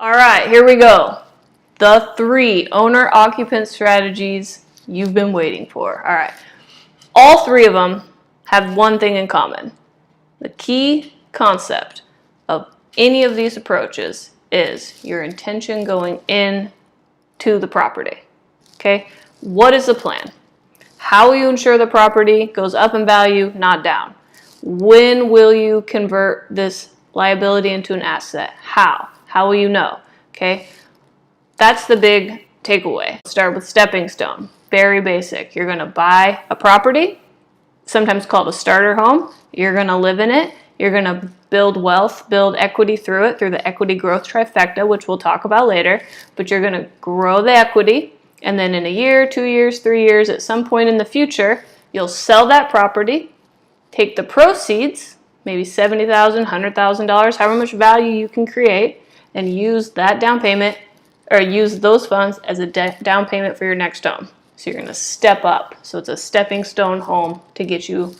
All right, here we go. The 3 owner-occupant strategies you've been waiting for. All right. All 3 of them have one thing in common. The key concept of any of these approaches is your intention going in to the property. Okay? What is the plan? How will you ensure the property goes up in value, not down? When will you convert this liability into an asset? How? How will you know? Okay? That's the big takeaway. Start with stepping stone. Very basic. You're going to buy a property, sometimes called a starter home. You're going to live in it. You're going to build wealth, build equity through it, through the equity growth trifecta, which we'll talk about later. But you're going to grow the equity, and then in a year, 2 years, 3 years, at some point in the future, you'll sell that property, take the proceeds, maybe $70,000, $100,000, however much value you can create, and use that down payment, or use those funds as a down payment for your next home. So you're going to step up. So it's a stepping stone home to get you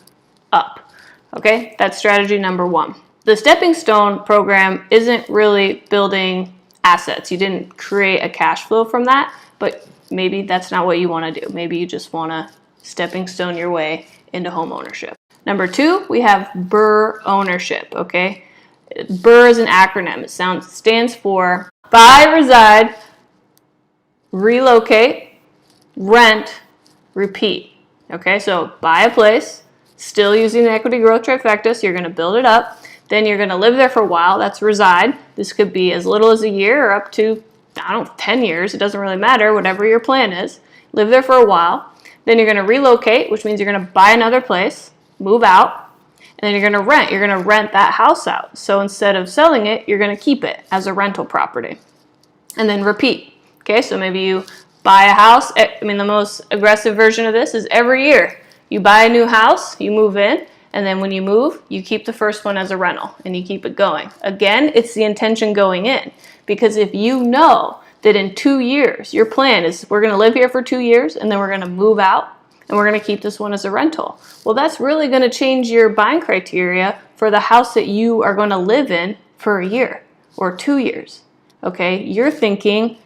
up. Okay, that's strategy number 1. The stepping stone program isn't really building assets. You didn't create a cash flow from that, but maybe that's not what you want to do. Maybe you just want to stepping stone your way into home ownership. Number 2, we have BRRRR Ownership. Okay, BRRRR is an acronym. It stands for Buy, Reside, Relocate, Rent, Repeat. Okay, so buy a place, still using the equity growth trifecta, so you're going to build it up. Then you're going to live there for a while. That's reside. This could be as little as a year or up to, 10 years. It doesn't really matter, whatever your plan is. Live there for a while. Then you're going to relocate, which means you're going to buy another place, move out, and then you're going to rent. You're going to rent that house out. So instead of selling it, you're going to keep it as a rental property. And then repeat. Okay, so maybe you buy a house. The most aggressive version of this is every year. You buy a new house, you move in, and then when you move, you keep the first one as a rental, and you keep it going. Again, it's the intention going in. Because if you know that in 2 years, your plan is we're going to live here for 2 years, and then we're going to move out, and we're going to keep this one as a rental. Well, that's really going to change your buying criteria for the house that you are going to live in for a year or 2 years. Okay, you're thinking,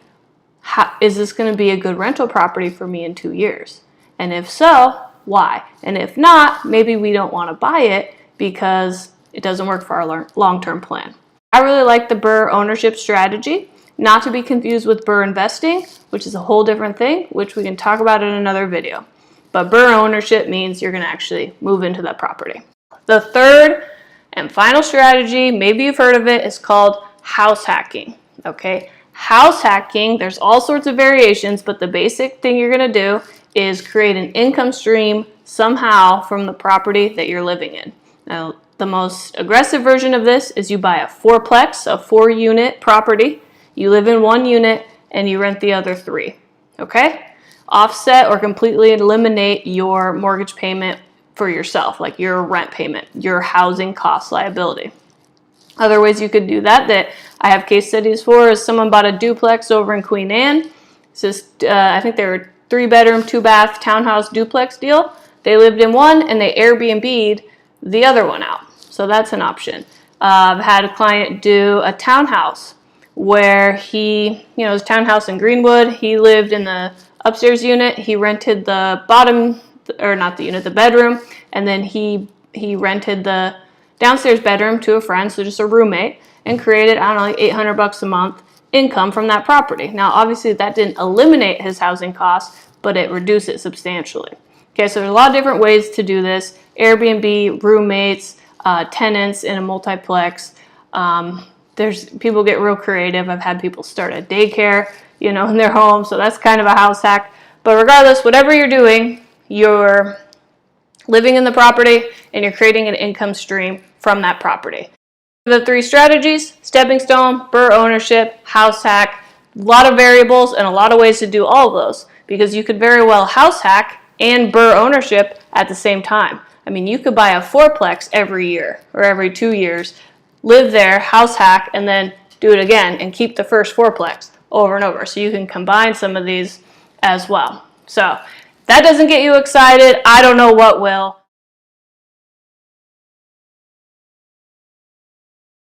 is this going to be a good rental property for me in 2 years? And if so, why? And if not, maybe we don't want to buy it because it doesn't work for our long-term plan. I really like the BRRRR Ownership strategy, not to be confused with BRRRR Investing, which is a whole different thing, which we can talk about in another video. But BRRRR Ownership means you're going to actually move into that property. The third and final strategy, maybe you've heard of it, is called house hacking. Okay, house hacking, there's all sorts of variations, but the basic thing you're going to do is create an income stream somehow from the property that you're living in. Now, the most aggressive version of this is you buy a 4-plex, a 4-unit property. You live in 1 unit and you rent the other 3. Okay? Offset or completely eliminate your mortgage payment for yourself, like your rent payment, your housing cost liability. Other ways you could do that I have case studies for is someone bought a duplex over in Queen Anne. It's just, I think they were 3-bedroom, 2-bath townhouse duplex deal. They lived in one and they Airbnb'd the other one out. So that's an option. I've had a client do a townhouse where his townhouse in Greenwood, he lived in the upstairs unit, he rented the bottom, or not the unit, the bedroom, and then he rented the downstairs bedroom to a friend, so just a roommate, and created, like $800 a month income from that property. Now, obviously, that didn't eliminate his housing costs, but it reduced it substantially. Okay, so there's a lot of different ways to do this. Airbnb, roommates, tenants in a multiplex. People get real creative. I've had people start a daycare, in their home, so that's kind of a house hack. But regardless, whatever you're doing, you're living in the property and you're creating an income stream from that property. The 3 strategies: stepping stone, BRRRR Ownership, house hack. A lot of variables and a lot of ways to do all of those, because you could very well house hack and BRRRR Ownership at the same time. You could buy a 4-plex every year or every 2 years, live there, house hack, and then do it again and keep the first 4-plex over and over. So you can combine some of these as well. So that doesn't get you excited. I don't know what will.